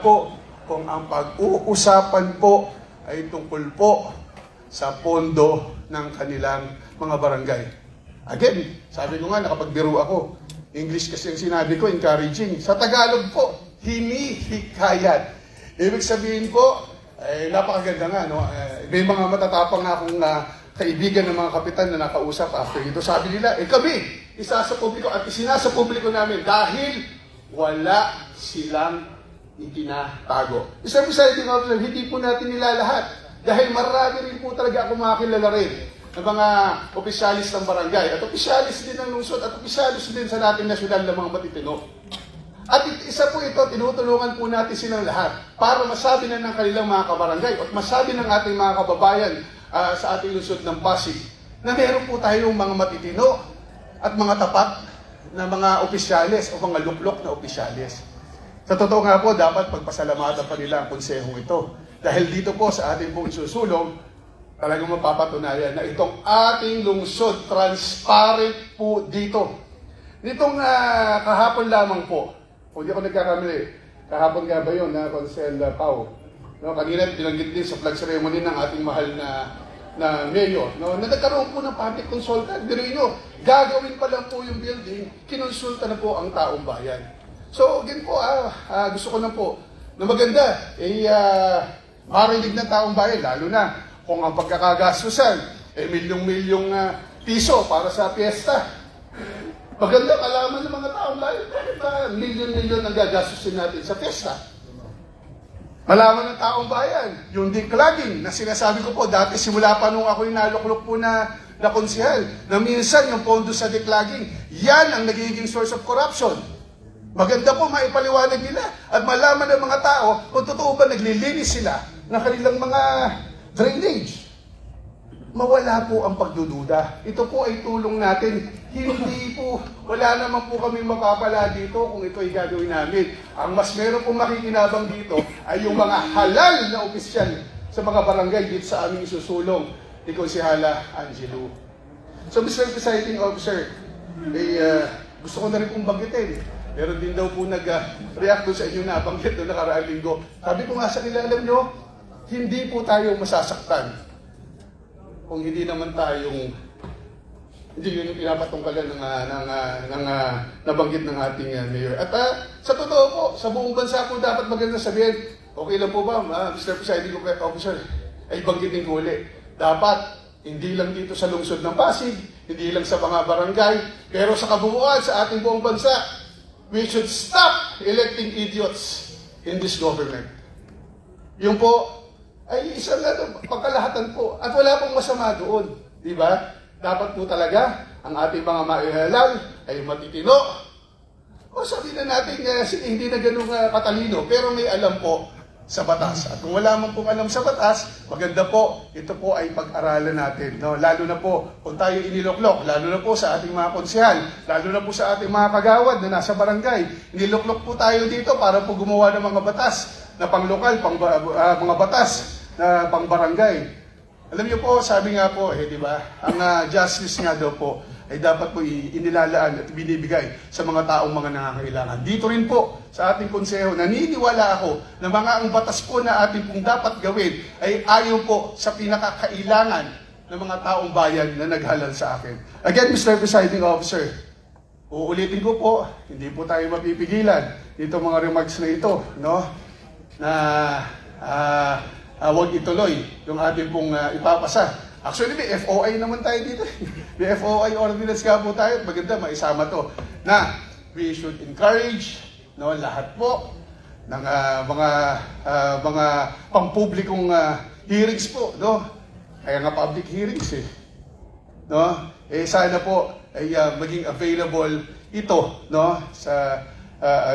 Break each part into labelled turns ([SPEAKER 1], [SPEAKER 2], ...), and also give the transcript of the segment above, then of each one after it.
[SPEAKER 1] po kung ang pag-uusapan po ay tungkol po sa pondo ng kanilang mga barangay. Again, sabi ko nga, nakapagbiro ako. English kasi ang sinabi ko, encouraging. Sa Tagalog po, hinihikayat. Ibig sabihin po, napakaganda nga, no? May mga matatapang na akong kaibigan ng mga kapitan na nakausap after ito. Sabi nila, kami, isa sa publiko at isinasa publiko namin dahil wala silang itinatago. Isang presiding officer, hindi po natin nilalahat. Dahil marami rin po talaga ako makakilala rin ng mga opisyalis ng barangay at opisyalis din ng lungsod at opisyalis din sa nating nasyonal ng mga matitino. At isa po ito, tinutulungan po natin silang lahat para masabi na ng kanilang mga kabarangay at masabi ng ating mga kababayan sa ating lungsod ng Pasig na meron po tayong mga matitino at mga tapat na mga opisyalis o mga luklok na opisyalis. Sa totoo nga po, dapat pagpasalamatan pa nila ang konsehong ito. Dahil dito po sa ating pong isusulong, talagang mapapatunayan na itong ating lungsod, transparent po dito. Nitong kahapon lamang po, kung di ako nagkakamali, kahapon nga ba yun na Consel Pau? No, kanina binanggit din sa flag ceremony ng ating mahal na mayor, no, na nagkaroon po ng public consultant. Dinuin nyo, gagawin pa lang po yung building, kinonsulta na po ang taong bayan. So, again po, gusto ko lang po na maganda, marinig ng taong bayan, lalo na kung ang pagkakagastusan, milyong-milyong piso para sa piyesta. Maganda, kalaman ng mga taong bayan, bakit ba milyon-milyon ang gagastusin natin sa piyesta? Malaman ng taong bayan, yung declogging na sinasabi ko po, dati simula pa nung ako'y naluklok po na konsehal, na minsan yung pondo sa declogging, yan ang nagiging source of corruption. Maganda po maipaliwanag nila at malaman ng mga tao kung totoo ba naglilinis sila ng kanilang mga drainage. Mawala po ang pagdududa. Ito po ay tulong natin. Hindi po, wala naman po kami mapapala dito kung ito ay gagawin namin. Ang mas meron pong makikinabang dito ay yung mga halal na opisyal sa mga barangay dito sa aming isusulong ni Konsehala Angelo. So Mr. Presiding Officer, gusto ko na rin pong banggitin. Meron din daw po nag-react doon sa inyo na banggit doon nakaraang linggo. Sabi ko nga sa nila, alam nyo, hindi po tayo masasaktan kung hindi naman tayong, hindi yun yung pinapatungkalan ng nabanggit ng ating mayor. At sa totoo po, sa buong bansa po dapat maganda sabihin, okay lang po ba, Mr. Presiding Officer, ay banggitin ko ulit. Dapat, hindi lang dito sa lungsod ng Pasig, hindi lang sa mga barangay, pero sa kabuuan sa ating buong bansa, we should stop electing idiots in this government. Yung po, ay isang pagkalahatan po. At wala pong masama doon. Di ba? Dapat po talaga, ang ating mga maihalal ay matitino. O sabihin na natin, hindi na ganun katalino, pero may alam po sa batas. At kung wala man pong alam sa batas, maganda po, ito po ay pag-aralan natin. No? Lalo na po, kung tayo iniloklok, lalo na po sa ating mga konsehal, lalo na po sa ating mga kagawad na nasa barangay, iniloklok po tayo dito para po gumawa ng mga batas na panglokal, mga batas na pangbarangay. Alam niyo po, sabi nga po, di ba, ang justice nga daw po, ay dapat po inilalaan at binibigay sa mga taong mga nangangailangan. Dito rin po sa ating konseho, naniniwala ako na mga ang batas po na ating pong dapat gawin ay ayaw po sa pinakakailangan ng mga taong bayan na naghalal sa akin. Again, Mr. Presiding Officer, uulitin ko po, hindi po tayo mapipigilan dito mga remarks na ito, no? Na huwag ituloy yung ating pong ipapasa. Actually, may FOI naman tayo dito. May FOI ordinance nga po tayo. Maganda, maisama to. Na we should encourage, no, lahat po ng mga pampublikong hearings po, no? Kaya nga public hearings eh. No? Sana po ay maging available ito, no, sa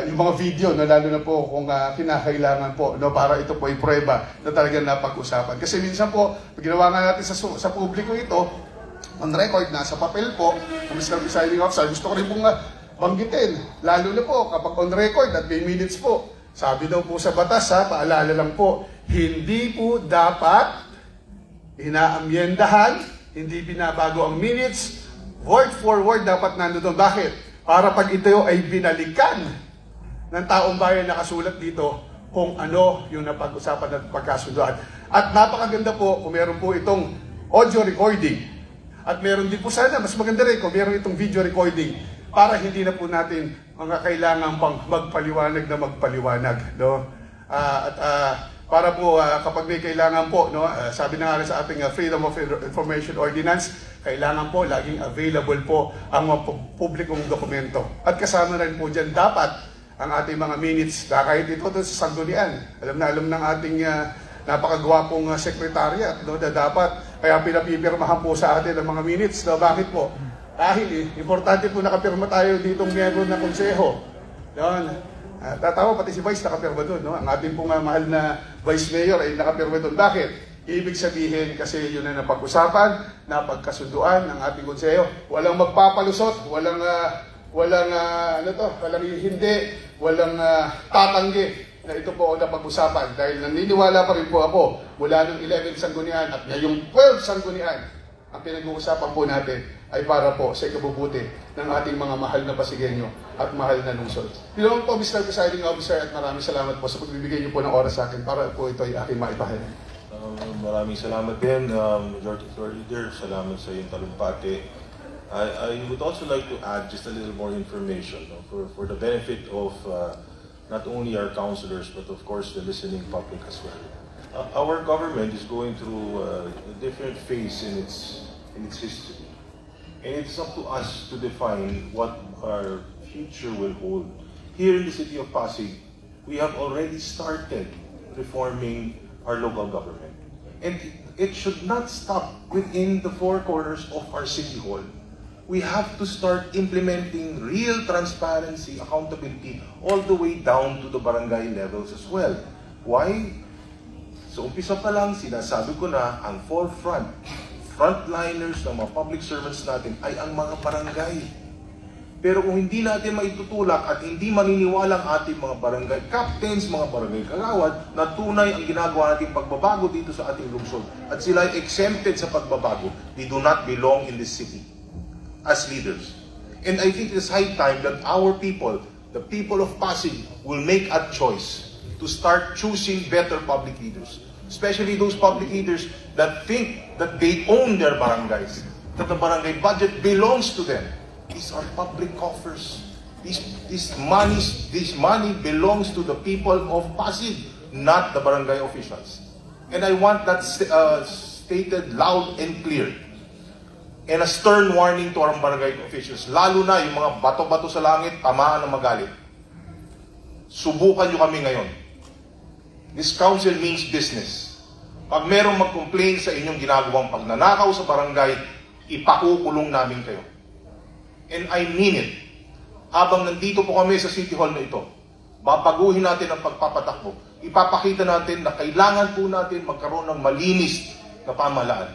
[SPEAKER 1] yung mga video, no, lalo na po kung kinakailangan po, no, para ito po ay prueba na talagang napag-usapan. Kasi minsan po, pag ginawa nga natin sa publiko ito, on record, nasa papel po, Mr. Presiding Officer, gusto ko rin pong banggitin, lalo na po kapag on record at may minutes po. Sabi daw po sa batas, paalala lang po, hindi po dapat inaamyendahan, hindi binabago ang minutes, word for word dapat nandoon. Bakit? Para pag ito ay binalikan ng taong bayan nakasulat dito, kung ano yung napag-usapan at pagkasunduan. At napakaganda po kung meron po itong audio recording. At meron din po sana, mas maganda rin kung meron itong video recording para hindi na po natin mga kailangan pang magpaliwanag na magpaliwanag. No? Para po kapag may kailangan po, no, sabi na nga rin sa ating Freedom of Information Ordinance, kailangan po laging available po ang mga publikong dokumento. At kasama rin po dyan dapat ang ating mga minutes, kahit ito sa sanggunian. Alam ng ating napakagwapong sekretariat, no, na dapat, kaya pinapipirmahan po sa atin ang mga minutes. No? Bakit po? Dahil importante po nakapirma tayo ditong miyembro ng konseho. Yun. Tatawa, pati si Vice nakapirma doon. No? Ang ating pong mahal na Vice Mayor ay nakapirma doon. Bakit? Ibig sabihin kasi yun na napag-usapan, napagkasunduan ng ating konseho. Walang magpapalusot, walang hindi, walang tatanggi na ito po ang napag-usapan. Dahil naniniwala pa rin po ako mula ng 11 sanggunian at ngayong 12 sanggunian, ang pinag-uusapan po natin ay para po sa ikabubuti ng ating mga mahal na Pasigueño at mahal na lungsod. Pinawang po, Mr. Presiding Officer, at maraming salamat po sa pagbibigay niyo po ng oras sa akin para po ito ay aking maipahayag.
[SPEAKER 2] Maraming salamat din, Majority Floor Leader. Salamat sa iyong talumpati. I would also like to add just a little more information, no, for the benefit of not only our councilors but of course the listening public as well. Our government is going through a different phase in its history, and it's up to us to define what our future will hold. Here in the city of Pasig, we have already started reforming our local government, and it should not stop within the four corners of our city hall. We have to start implementing real transparency, accountability, all the way down to the barangay levels as well. Why? So umpisa pa lang, sinasabi ko na, ang frontliners ng mga public servants natin ay ang mga barangay. Pero kung hindi natin maitutulak at hindi maniniwala ang ating mga barangay captains, mga barangay kagawad, na tunay ang ginagawa nating pagbabago dito sa ating lungsod, at sila ay exempted sa pagbabago, they do not belong in this city as leaders. And I think it's high time that our people, the people of Pasig, will make a choice to start choosing better public leaders. Especially those public leaders that think that they own their barangays, that the barangay budget belongs to them. These are public coffers. This money belongs to the people of Pasig, not the barangay officials. And I want that stated loud and clear. And a stern warning to our barangay officials, lalo na yung mga bato-bato sa langit, tamaan ng magalit. Subukan nyo kami ngayon. This council means business. Pag merong mag-complain sa inyong ginagawang pagnanakaw sa barangay, ipakukulong namin kayo. And I mean it. Habang nandito po kami sa City Hall na ito, babaguhin natin ang pagpapatakbo. Ipapakita natin na kailangan po natin magkaroon ng malinis na pamahalaan.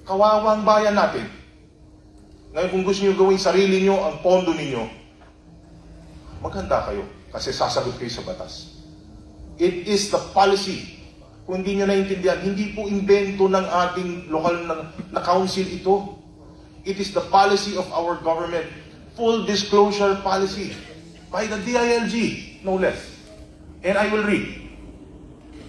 [SPEAKER 2] Kawawang bayan natin. Ngayon, kung gusto nyo gawin sarili nyo ang pondo ninyo, maganda kayo kasi sasagot kayo sa batas. It is the policy. Kung hindi nyo naiintindihan, hindi po invento ng ating lokal na council ito. It is the policy of our government. Full disclosure policy by the DILG, no less. And I will read.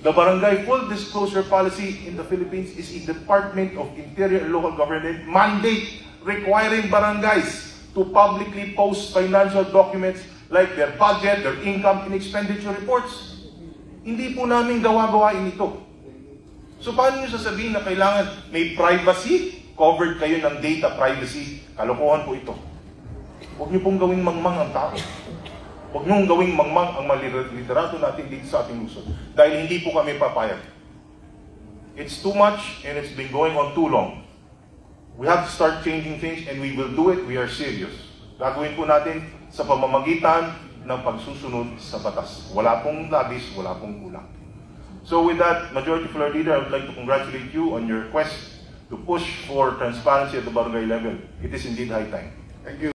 [SPEAKER 2] The Barangay Full Disclosure Policy in the Philippines is a Department of Interior and Local Government mandate requiring barangays to publicly post financial documents like their budget, their income and expenditure reports. Hindi po namin gawa-gawain ito. So paano nyo sasabihin na kailangan may privacy? Covered kayo ng data privacy. Kalokohan po ito. Huwag nyo pong gawing mangmang ang tao. Huwag nyo gawing mangmang ang mga literato natin dito sa ating lungsod. Dahil hindi po kami papayag. It's too much and it's been going on too long. We have to start changing things and we will do it. We are serious. Gagawin po natin sa pamamagitan ng pagsusunod sa batas. Wala pong labis, wala pong kulang. So with that, Majority Floor Leader, I would like to congratulate you on your quest to push for transparency at the barangay level. It is indeed high time.
[SPEAKER 1] Thank you.